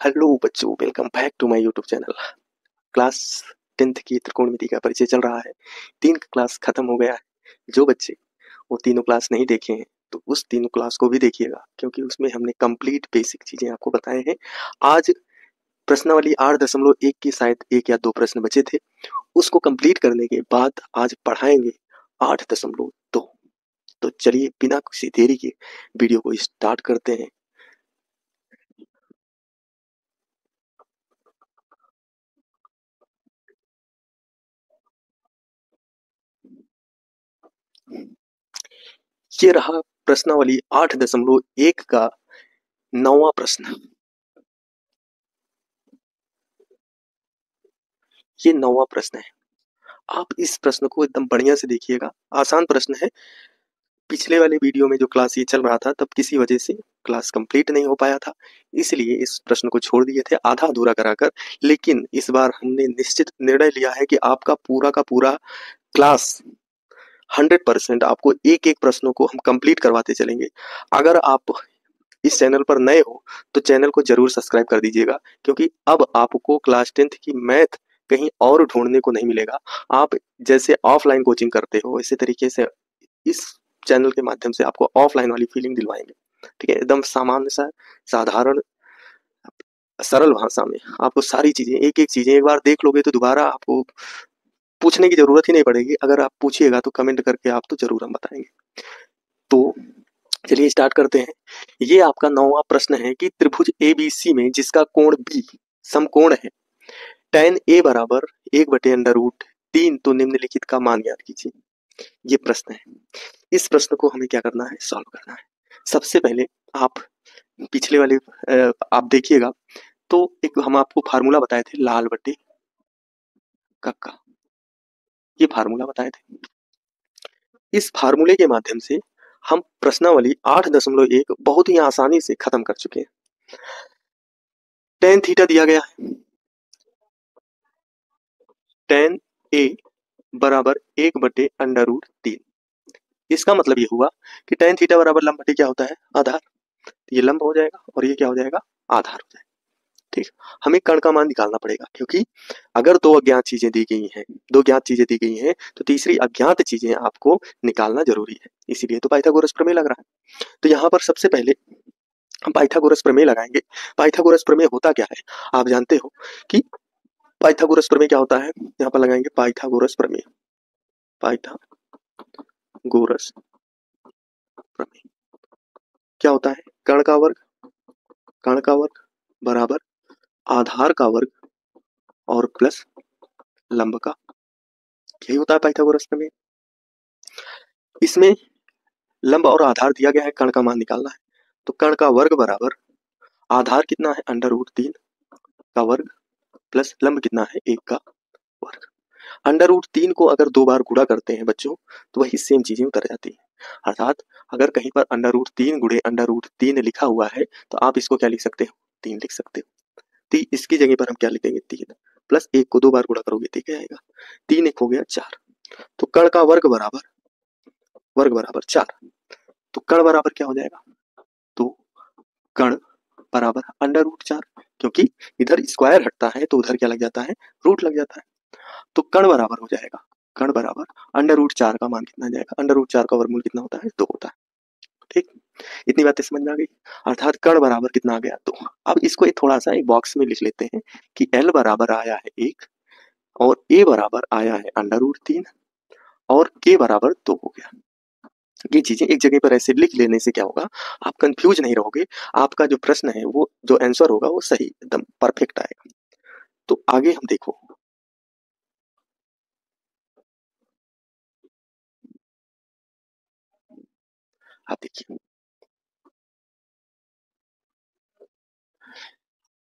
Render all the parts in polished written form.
Hello बच्चों, welcome back to my YouTube channel. Class 10th की त्रिकोणमिति का परिचय चल रहा है। 3 क्लास खत्म हो गया है। जो बच्चे वो तीनों क्लास नहीं देखे हैं तो उस तीनों क्लास को भी देखिएगा, क्योंकि उसमें हमने कंप्लीट बेसिक चीजें आपको बताए हैं। आज प्रश्नावली 8.1 की शायद 1 या 2 प्रश्न बचे थे, उसको कंप्लीट करने के बाद आज पढ़ाएंगे 8.2। तो चलिए बिना किसी देरी के वीडियो को स्टार्ट करते हैं। ये रहा प्रश्नावली 8.1 का 9वां प्रश्न। ये 9वां प्रश्न है। आप इस प्रश्न को एकदम बढ़िया से देखिएगा। आसान प्रश्न है। पिछले वाले वीडियो में जो क्लास ये चल रहा था तब किसी वजह से क्लास कंप्लीट नहीं हो पाया था, इसलिए इस प्रश्न को छोड़ दिए थे आधा अधूरा कराकर। लेकिन इस बार हमने निश्चित निर्णय लिया है कि आपका पूरा का पूरा क्लास 100% आपको एक एक प्रश्नों को हम कंप्लीट करवाते चलेंगे। अगर आप इस चैनल पर नए हो तो चैनल को जरूर सब्सक्राइब कर दीजिएगा, क्योंकि अब आपको क्लास 10th की मैथ कहीं और ढूंढने को नहीं मिलेगा। आप जैसे ऑफलाइन कोचिंग करते हो इसी तरीके से इस चैनल के माध्यम से आपको ऑफलाइन वाली फीलिंग दिलवाएंगे। ठीक है, एकदम सामान्य सा, साधारण, सरल भाषा में आपको सारी चीजें, एक एक चीजें एक बार देख लोगे तो दोबारा आपको पूछने की जरूरत ही नहीं पड़ेगी। अगर आप पूछिएगा तो कमेंट करके आप तो जरूर हम बताएंगे। तो चलिए स्टार्ट करते हैं। ये आपका 9वां प्रश्न है कि त्रिभुज एबीसी में जिसका कोण बी समकोण है, tan ए बराबर 1/√3, तो निम्नलिखित का मान ज्ञात कीजिए। ये प्रश्न है। इस प्रश्न को हमें क्या करना है, सॉल्व करना है। सबसे पहले आप पिछले वाले आप देखिएगा तो एक हम आपको फार्मूला बताए थे, लाल बटे कक्का, ये फार्मूला बताए थे। इस फार्मूले के माध्यम से हम प्रश्नावली 8.1 बहुत ही आसानी से खत्म कर चुके हैं। tan थीटा दिया गया है, tan ए बराबर 1/√3। इसका मतलब ये हुआ कि tan थीटा बराबर लंब बटे क्या होता है, आधार। ये लंब हो जाएगा और ये क्या हो जाएगा, आधार हो जाएगा। ठीक, हमें कर्ण का मान निकालना पड़ेगा, क्योंकि अगर दो अज्ञात चीजें दी गई हैं, दो ज्ञात चीजें दी गई हैं, तो तीसरी अज्ञात चीजें आपको निकालना जरूरी है। इसीलिए तो पाइथागोरस प्रमेय लग रहा है। तो यहाँ पर सबसे पहले हम पाइथागोरस प्रमेय लगाएंगे। पाइथागोरस प्रमेय होता क्या है, आप जानते हो कि पाइथागोरस प्रमेय क्या होता है। यहाँ पर लगाएंगे पाइथागोरस प्रमेय। पाइथागोरस प्रमेय क्या होता है, कर्ण का वर्ग बराबर आधार का वर्ग और प्लस लंब का, यही होता है पाइथागोरस प्रमेय। इसमें लंब और आधार दिया गया है, कर्ण का मान निकालना है। तो कर्ण का वर्ग बराबर आधार कितना है, √3 का वर्ग प्लस लंब कितना है, 1 का वर्ग। √3 को अगर 2 बार गुणा करते हैं बच्चों तो वही सेम चीजें उतर जाती है। अर्थात अगर कहीं पर √3 गुणे √3 लिखा हुआ है तो आप इसको क्या लिख सकते हो, 3 लिख सकते हो। तो इसकी जगह पर हम क्या लिखेंगे, 3 प्लस 1 को 2 बार गुणा करोगे तो क्या आएगा, 3 1 हो गया 4। तो कर्ण का वर्ग बराबर 4। तो कर्ण बराबर क्या हो जाएगा, तो कर्ण बराबर √4, क्योंकि इधर स्क्वायर हटता है तो उधर क्या लग जाता है, रूट लग जाता है। तो कर्ण बराबर हो जाएगा, कर्ण बराबर √4 का मान कितना जाएगा, √4 का वर्गमूल कितना होता है, 2 होता है। ठीक, इतनी बातें समझ में आ गई। अर्थात कर्ण बराबर कितना आ गया, 2। अब इसको थोड़ा सा एक बॉक्स में लिख लेते हैं कि L बराबर आया है 1 और A बराबर आया है √3 और K बराबर 2 हो गया। ये चीजें एक जगह पर ऐसे लिख लेने से क्या होगा, आप कंफ्यूज नहीं रहोगे। आपका जो प्रश्न है, वो जो आंसर होगा वो सही एकदम परफेक्ट आएगा। तो आगे हम देखो, आप देखिए।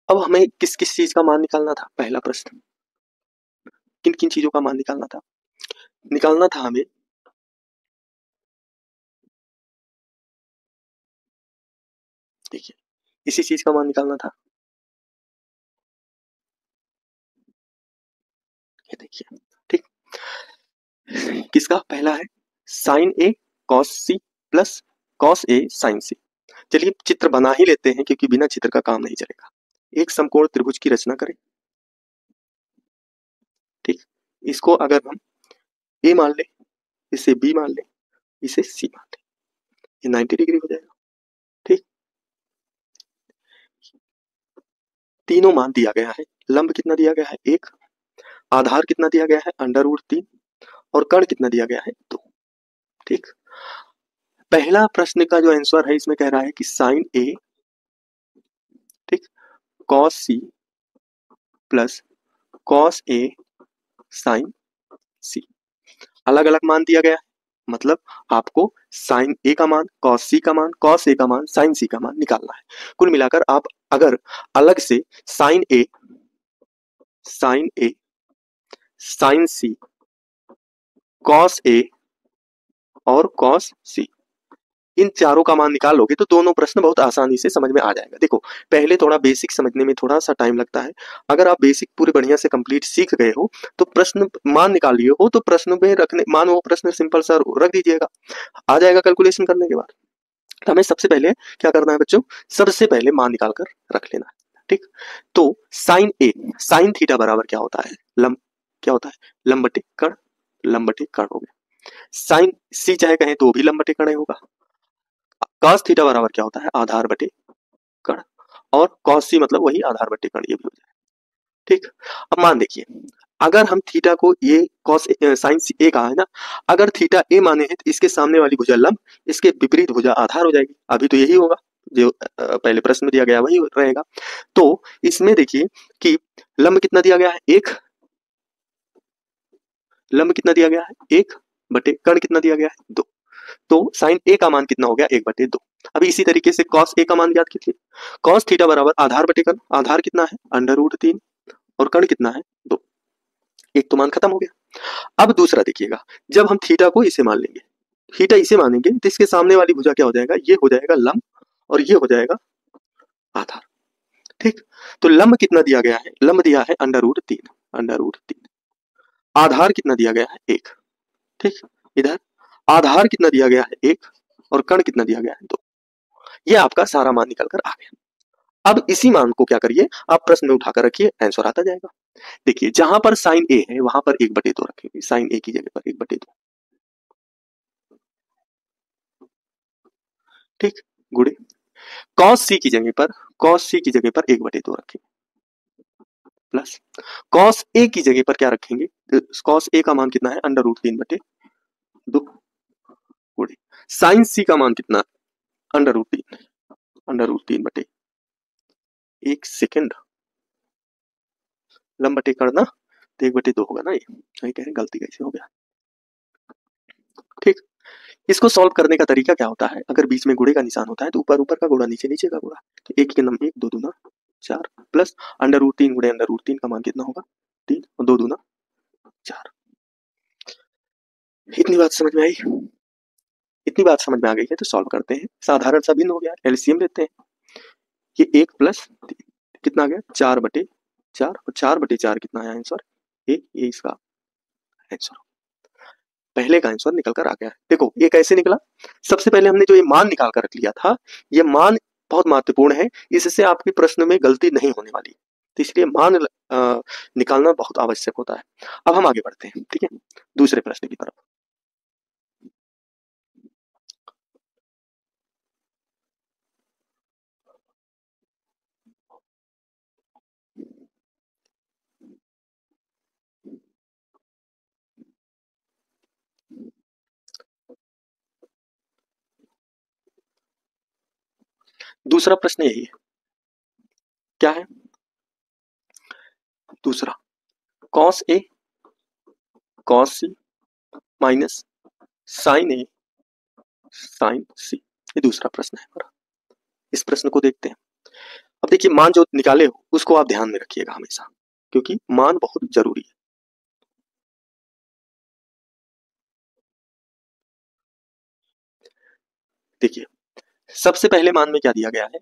अब हमें किस किस चीज का मान निकालना था, पहला प्रश्न किन किन चीजों का मान निकालना था हमें। देखिए, इसी चीज का मान निकालना था। ये देखिए, ठीक, किसका, पहला है sign A cos C plus cos A sign सी। चलिए चित्र बना ही लेते हैं, क्योंकि बिना चित्र का काम नहीं चलेगा। एक समकोण त्रिभुज की रचना करें। ठीक, इसको अगर हम ए मान ले, इसे बी मान ले, इसे सी मान ले, ये 90 डिग्री हो जाएगा। ठीक, तीनों मान दिया गया है। लंब कितना दिया गया है? 1। आधार कितना दिया गया है? √3। और कर्ण कितना दिया गया है? 2। ठीक, पहला प्रश्न का जो आंसर है इसमें कह रहा है कि साइन ए, ठीक, cos C plus cos A sign सी। अलग अलग मान दिया गया है, मतलब आपको साइन ए का मान, कॉस सी का मान, कॉस ए का मान, साइन सी का मान निकालना है। कुल मिलाकर आप अगर अलग से sign A, sign A, sign C, cos A और कॉस सी, इन चारों का मान निकालोगे तो दोनों प्रश्न बहुत आसानी से समझ में आ जाएगा। देखो, पहले थोड़ा बेसिक समझने में थोड़ा सा टाइम लगता है। अगर आप बेसिक पूरे बढ़िया से कंप्लीट सीख गए हो तो प्रश्न मान निकाल लिए हो तो प्रश्न में रखने, मान वो प्रश्न सिंपल सा रख दीजिएगा, आ जाएगा कैलकुलेशन करने के बाद। तो हमें सबसे पहले क्या करना है बच्चों? सबसे पहले मान निकाल कर रख लेना है। ठीक, तो साइन ए, साइन थीटा बराबर क्या होता है? लंब, क्या होता है? लंब बटे कर्ण, लंब बटे कर्ण हो गया। साइन सी चाहे कहें तो भी लंब बटे कर्ण होगा। कॉस थीटा बराबर क्या होता है? आधार बटे कर्ण, और कॉस सी मतलब वही आधार बटे कर्ण, ये भी हो जाए। ठीक, अब मान देखिए, अगर हम थीटा को ये कॉस साइन ए कहा है ना, अगर थीटा ए माने हैं तो इसके सामने वाली भुजा लंब, इसके विपरीत भुजा आधार हो जाएगी। अभी तो यही होगा जो पहले प्रश्न में दिया गया वही रहेगा। तो इसमें देखिए कि लंब कितना दिया गया है? 1। लंब कितना दिया गया है? 1 बटे कर्ण कितना दिया गया है? 2। तो साइन ए का मान कितना हो गया? 1/2। अभी इसी तरीके से कॉस ए का मान याद कीजिए, कॉस थीटा बराबर आधार बटे कर्ण, आधार कितना है? √3, और कर्ण कितना है? 2। एक तो मान खत्म हो गया। अब दूसरा देखिएगा, जब हम थीटा को इसे मान लेंगे, थीटा इसे मानेंगे तो इसके सामने वाली भुजा क्या हो जाएगा? ये हो जाएगा लंब, और ये हो जाएगा आधार। ठीक, तो लंब कितना दिया गया है? लंब दिया है √3, √3। आधार कितना दिया गया है? 1। ठीक, इधर आधार कितना दिया गया है? 1, और कर्ण कितना दिया गया है? 2। ये आपका सारा मान निकल कर आ गया। अब इसी मान को क्या करिए, आप प्रश्न में उठाकर रखिए, आंसर आता जाएगा। देखिए, जहां पर साइन ए है वहां पर 1/2 रखेंगे, साइन ए की जगह पर 1/2। ठीक, गुड़े कॉस सी की जगह पर, कॉस सी की जगह पर 1/2 रखेंगे, प्लस कॉस ए की जगह पर क्या रखेंगे? कॉस ए का मान कितना है? √3/2 गुड़े साइन सी का मान कितना? √3, √3/, एक सेकेंड, लंब बटे कर्ण ना, तो 1/2 होगा ना, ये नहीं कह रहे गलती कैसे हो गया। ठीक, इसको सॉल्व करने का तरीका क्या होता है? अगर बीच में गुणे का निशान होता है तो ऊपर ऊपर का गुणा, नीचे नीचे का गुणा। तो 1 के नंबर 1, 2 दूना 4, प्लस √3 गुणे √3 का मान कितना होगा? 3, और 2 दूना 4। इतनी बात समझ में आई? इतनी बात समझ में आ गई है तो सॉल्व करते हैं। साधारण सा भिन्न हो गया, एलसीएम लेते हैं। ये 1 + 3 कितना आ गया? 4/4, और 4/4 कितना है आंसर? 1। ये इसका आंसर, पहले का आंसर निकल कर आ गया। देखो ये कैसे निकला? सबसे पहले हमने जो ये मान निकाल कर रख लिया था, ये मान बहुत महत्वपूर्ण है, इससे आपके प्रश्न में गलती नहीं होने वाली, तो इसलिए मान निकालना बहुत आवश्यक होता है। अब हम आगे बढ़ते हैं, ठीक है, दूसरे प्रश्न की तरफ। दूसरा प्रश्न यही है, क्या है दूसरा? Cos A cos C minus sign A sign सी, ये दूसरा प्रश्न है हमारा। इस प्रश्न को देखते हैं। अब देखिए, मान जो निकाले हो उसको आप ध्यान में रखिएगा हमेशा, क्योंकि मान बहुत जरूरी है। देखिए, सबसे पहले मान में क्या दिया गया है?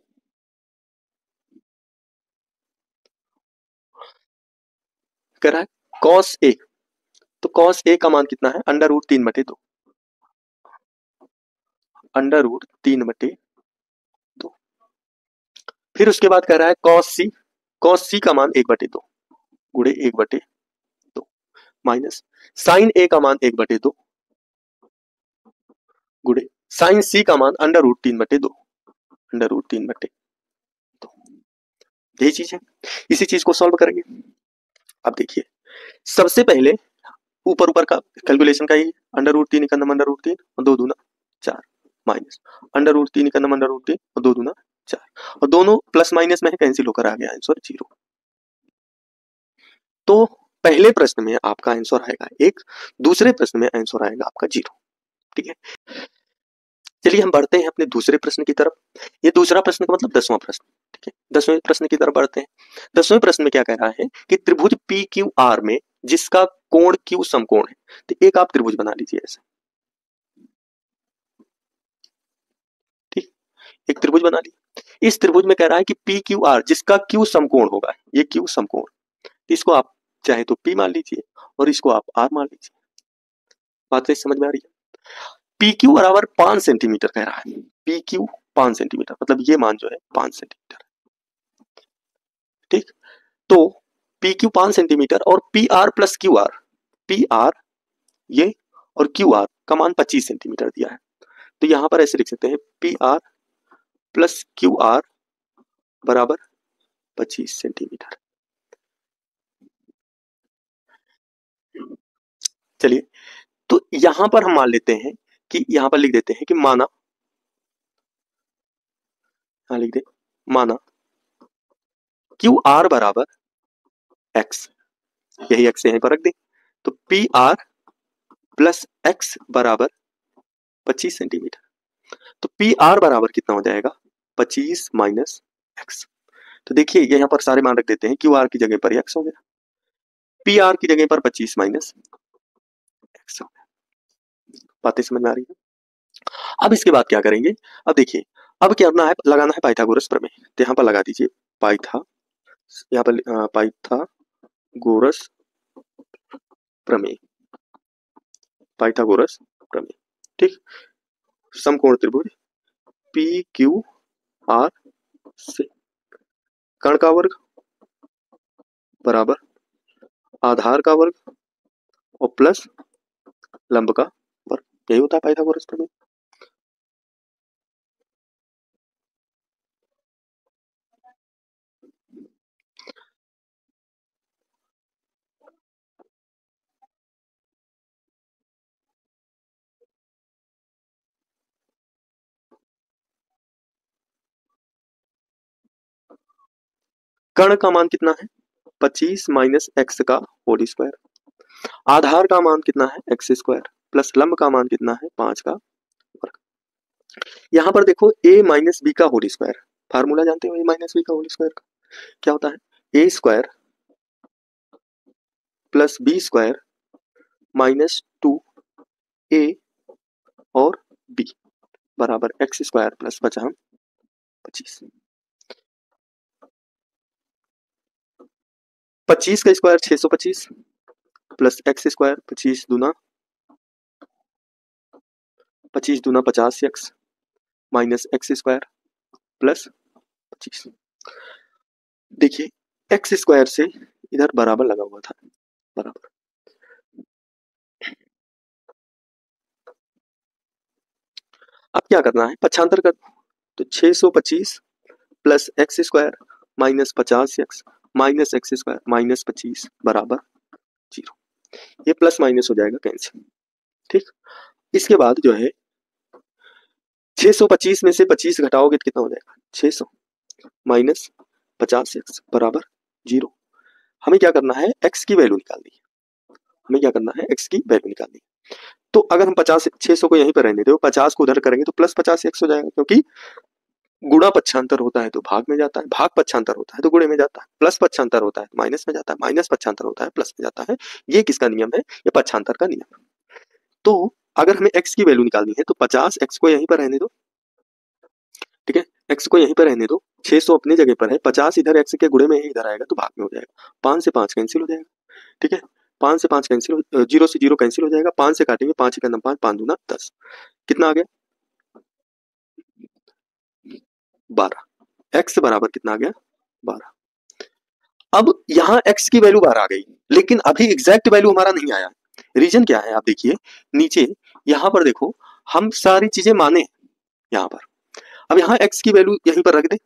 कह रहा है कॉस ए, तो कॉस ए का मान कितना है? √3/2, √3/2। फिर उसके बाद कह रहा है कॉस सी, कॉस सी का मान 1/2 गुणे 1/2 माइनस साइन ए का मान 1/2 गुणे साइन सी का मान √3/2 √3/2। यही चीज है, इसी चीज को सॉल्व करेंगे। अब देखिए सबसे पहले ऊपर का कैलकुलेशन का ही √3 का नंबर √3 और 2 दूना 4 माइनस √3 का नंबर √3 और 2 दूना 4 और दोनों प्लस माइनस में है, कैंसिल होकर आ गया आंसर 0। तो पहले प्रश्न में आपका आंसर आएगा 1, दूसरे प्रश्न में आंसर आएगा आपका 0। ठीक है, चलिए हम बढ़ते हैं अपने दूसरे प्रश्न की तरफ। ये दूसरा प्रश्न का मतलब 10वां प्रश्न। ठीक है, 10वें प्रश्न की तरफ बढ़ते हैं। 10वें प्रश्न में क्या कह रहा है कि त्रिभुज पी क्यू आर में जिसका कोण क्यू समकोण है। तो एक आप त्रिभुज बना लीजिए ऐसे, ठीक, एक त्रिभुज बना ली। इस त्रिभुज में कह रहा है कि पी क्यू आर जिसका क्यू समकोण होगा, ये क्यू समकोण, इसको आप चाहे तो पी मान लीजिए और इसको आप आर मान लीजिए। बात से समझ में आ रही है? पी क्यू बराबर 5 सेंटीमीटर कह रहा है। पी क्यू 5 सेंटीमीटर मतलब ये मान जो है 5 सेंटीमीटर। ठीक, तो पी क्यू 5 सेंटीमीटर और P R plus Q R, P R ये और क्यू आर का मान 25 सेंटीमीटर दिया है। तो यहां पर ऐसे लिख सकते हैं P R plus Q R बराबर 25 सेंटीमीटर। चलिए, तो यहां पर हम मान लेते हैं कि यहां पर लिख देते हैं कि माना, लिख दे माना क्यू आर बराबर एक्स, यही एक्स यहीं पर रख दे। तो पी आर प्लस एक्स बराबर 25 सेंटीमीटर। तो पी आर बराबर कितना हो जाएगा 25 माइनस एक्स। तो देखिए यहाँ पर सारे मान रख देते हैं, क्यू आर की जगह पर एक्स हो गया, पी आर की जगह पर 25 माइनस एक्स हो गया। बातें समझ में आ रही है? अब इसके बाद क्या करेंगे, अब देखिए अब क्या करना है, लगाना है पाइथागोरस प्रमेय। तो यहाँ पर लगा दीजिए पाइथा, यहाँ पर पाइथागोरस प्रमेय, पाइथागोरस प्रमेय। ठीक, समकोण त्रिभुज पी क्यू आर से कर्ण का वर्ग बराबर आधार का वर्ग और प्लस लंब का वर्ग, यही होता है पाइथागोरस प्रमेय। कर्ण का मान कितना है 25 माइनस एक्स का होल स्क्वायर, आधार का मान कितना है एक्स स्क्वायर, प्लस लंब का मान कितना है 5 का वर्ग। यहाँ पर देखो a माइनस बी का होल स्क्वायर, फार्मूला जानते हो a माइनस बी का होल स्क्वायर का क्या होता है, a square plus B square minus 2a और b बराबर एक्स स्क्वायर प्लस 25। 25 का स्क्वायर 625 प्लस एक्स स्क्वायर 25 दूना 50 x minus x square plus 25। देखिए एक्स स्क्वायर से इधर बराबर लगा हुआ था, बराबर। अब क्या करना है, पक्षांतर कर, तो 625 plus x square minus 50 x minus x square minus 25 बराबर 0। ये प्लस माइनस हो जाएगा कैंसिल। ठीक, इसके बाद जो है 625 में से 25 घटाओगे तो कितना हो जाएगा 600 माइनस 50 एक्स बराबर 0। हमें क्या करना है, एक्स की वैल्यू निकालनी है, हमें क्या करना है एक्स की वैल्यू निकालनी है। तो अगर हम 600 को यहीं पर रहने दो, 50 को उधर करेंगे तो प्लस 50 एक्स हो जाएगा, क्योंकि गुणा पक्षांतर होता है तो भाग में जाता है, भाग पक्षांतर होता है तो गुणे में जाता है, प्लस पक्षांतर होता है तो माइनस में जाता है, माइनस पक्षांतर होता है प्लस में जाता है। ये किसका नियम है, ये पक्षांतर का नियम है। तो अगर हमें एक्स की वैल्यू निकालनी है तो 50 एक्स को यहीं पर रहने दो, ठीक है, एक्स को यहीं पर रहने दो, 600 अपनी जगह पर है, 50 इधर एक्स के गुणे में ही इधर आएगा तो भाग में हो जाएगा, 5 से 5 कैंसिल हो जाएगा। ठीक है, 5 से 5 कैंसिल, 0 से 0 कैंसिल हो जाएगा, 5 से काटेंगे 5 का 5, 5 दूना 10, कितना आ गया 12। एक्स बराबर कितना आ गया 12। अब यहाँ x की वैल्यू बाहर आ गई, लेकिन अभी एग्जैक्ट वैल्यू हमारा नहीं आया। रीजन क्या है आप देखिए नीचे, यहाँ पर देखो हम सारी चीजें माने यहाँ पर। अब यहाँ x की वैल्यू यहीं पर रख दे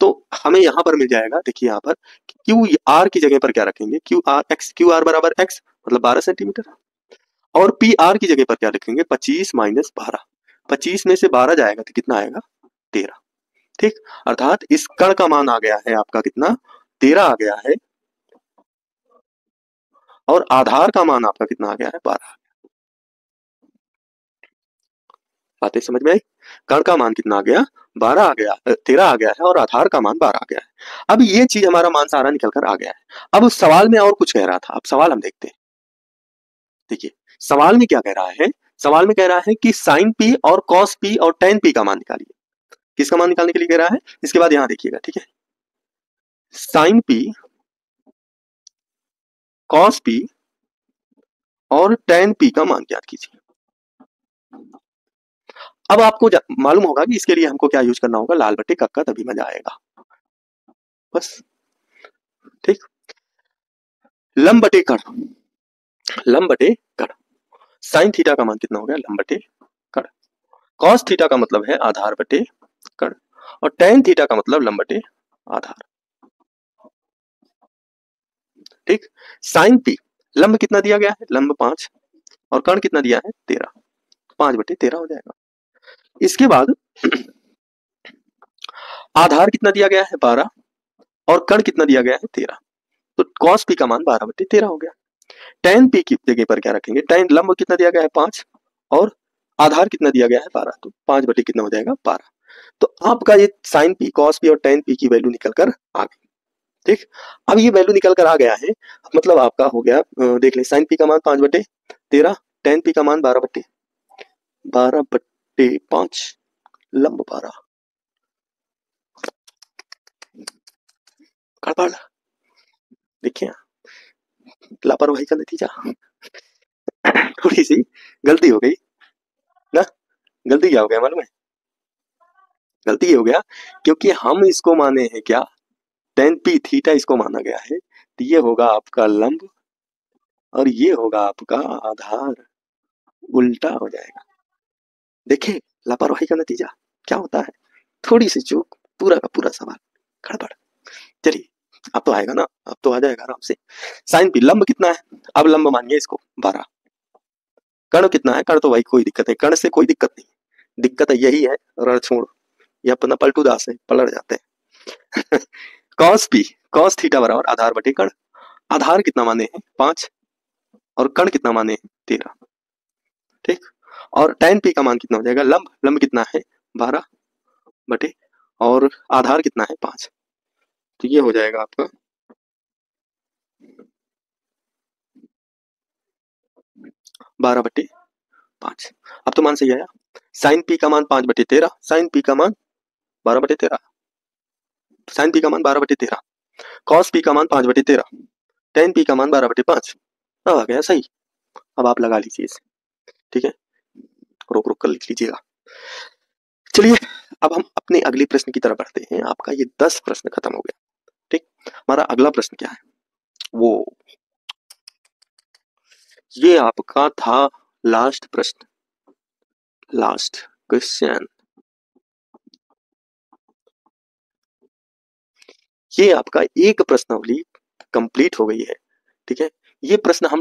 तो हमें यहाँ पर मिल जाएगा। देखिए यहाँ पर क्यू आर की जगह पर क्या रखेंगे, क्यू आर बराबर x मतलब 12 सेंटीमीटर, और पी आर की जगह पर क्या रखेंगे 25 माइनस 12। 25 में से 12 जाएगा तो कितना आएगा 13। ठीक, अर्थात इस कण का मान आ गया है आपका कितना 13 आ गया है, और आधार का मान आपका कितना आ गया है 12। बातें समझ में आई? कण का मान कितना आ गया 12 आ गया, 13 आ गया है, और आधार का मान 12 आ गया है। अब ये चीज हमारा मान सारा निकल कर आ गया है। अब उस सवाल में और कुछ कह रहा था, अब सवाल हम देखते हैं। देखिए सवाल में क्या कह रहा है, सवाल में कह रहा है कि साइन पी और कॉस पी और टेन पी का मान निकालिए। किसका मान निकालने के लिए कह रहा है, इसके बाद यहां देखिएगा, ठीक है। साइन पी, कॉस पी और टेन पी का मान ज्ञात कीजिए। अब आपको मालूम होगा कि इसके लिए हमको क्या यूज करना होगा, लाल बट्टे कक्का, तभी मजा आएगा बस। ठीक, लंब बटे कण, लंब बटे कण, साइन थीटा का मान कितना हो गया लंब बटे कण, कॉस थीटा का मतलब है आधार बटे कण, और टेन थीटा का मतलब लंब बटे आधार। ठीक, साइन पी, लंब कितना दिया गया है लंब 5, और कण कितना दिया है 13, 5 बटे 13 हो जाएगा। इसके बाद आधार कितना दिया गया है 12, और कण कितना दिया गया है 13, तो कॉस पी का मान 12 बटे 13 हो गया। टेन पी की जगह पर क्या रखेंगे, टेन लंब कितना दिया गया है 5, और आधार कितना दिया गया है 12, तो 5 बटे कितना हो जाएगा 12। तो आपका ये साइन पी, कॉस पी और टेन पी की वैल्यू निकल कर आ गई। ठीक, अब ये वैल्यू निकल कर आ गया है, मतलब आपका हो गया, देख ले, साइन पी का मान 5 बटे 13, टेन पी का मान 12 बटे 5, लंब 12। गड़बड़, देखिए लापरवाही का नतीजा, थोड़ी सी गलती हो गई ना। गलती क्या हो गया मालूम है, गलती ये हो गया क्योंकि हम इसको माने हैं क्या, टेन पी थीटा इसको माना गया है, तो ये होगा आपका लंब और ये होगा आपका आधार, उल्टा हो जाएगा। देखिए लापरवाही का नतीजा क्या होता है, थोड़ी सी चूक पूरा का पूरा सवाल गड़बड़। चलिए अब तो आएगा ना, अब तो आ जाएगा आराम से। साइन पी, लंब कितना है, अब लंब मानिए इसको 12, कण कितना है, कण तो भाई कोई दिक्कत नहीं, कण से कोई दिक्कत नहीं, दिक्कत यही है रण छोड़, ये अपना पलटू दास है, पलट जाते हैं। कॉस पी, कॉस थीटा बराबर आधार बटे कण, आधार कितना माने हैं 5, और कण कितना माने हैं 13। ठीक, और टेन पी का मान कितना हो जाएगा, लंब, लंब कितना है 12 बटे, और आधार कितना है 5, तो ये हो जाएगा आपका 12 बटे 5। अब तो मान सही आया, साइन पी का मान 5 बटे 13, साइन पी का मान 12 बटे 13, साइन पी का मान 12 बटे 13, कॉस पी का मान 5 बटे 13, टेन पी का मान 12 बटे 5, अब आ गया सही। अब आप लगा लीजिए इसे, ठीक है, रोक रोक कर लिख लीजिएगा। चलिए अब हम अपने अगले प्रश्न की तरफ बढ़ते हैं। आपका ये 10 प्रश्न खत्म हो गया। ठीक, हमारा अगला प्रश्न क्या है, वो ये आपका था लास्ट प्रश्न, लास्ट क्वेश्चन। ये आपका एक प्रश्नावली कंप्लीट हो गई है। ठीक है, ये प्रश्न हम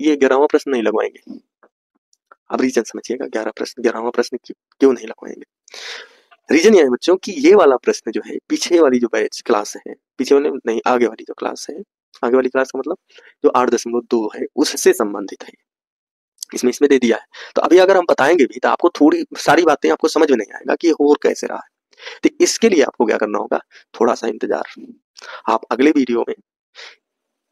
ये 11वां प्रश्न नहीं लगवाएंगे। अब रीजन समझिएगा, 11वां प्रश्न क्यों नहीं लगवाएंगे। रीजन यह है बच्चों कि ये वाला प्रश्न जो है, पीछे वाली जो बैच क्लास है, पीछे वाले नहीं, आगे वाली जो क्लास है, आगे वाली क्लास का मतलब जो 8.2 है उससे संबंधित है। इसमें दे दिया है, तो अभी अगर हम बताएंगे भी तो आपको थोड़ी सारी बातें आपको समझ में नहीं आएगा कि ये और कैसे रहा है। तो इसके लिए आपको क्या करना होगा, थोड़ा सा इंतजार। आप अगले वीडियो में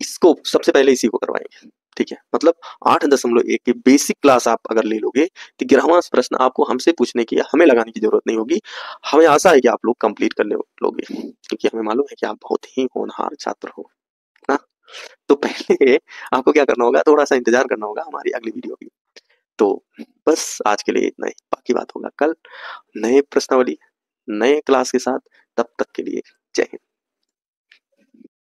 इसको सबसे पहले इसी को करवाएंगे। ठीक है, मतलब 8.1 की बेसिक क्लास आप अगर ले लोगे तो 11वां प्रश्न आपको हमसे पूछने की, हमें लगाने की जरूरत नहीं होगी। हमें आशा है कि आप लोग कंप्लीट कर लोगे, क्योंकि हमें मालूम है कि आप बहुत ही होनहार छात्र हो ना। तो पहले आपको क्या करना होगा, थोड़ा सा इंतजार करना होगा हमारी अगली वीडियो की। तो बस आज के लिए इतना ही, बाकी बात होगा कल नए प्रश्नावली नए क्लास के साथ। तब तक के लिए जय हिंद।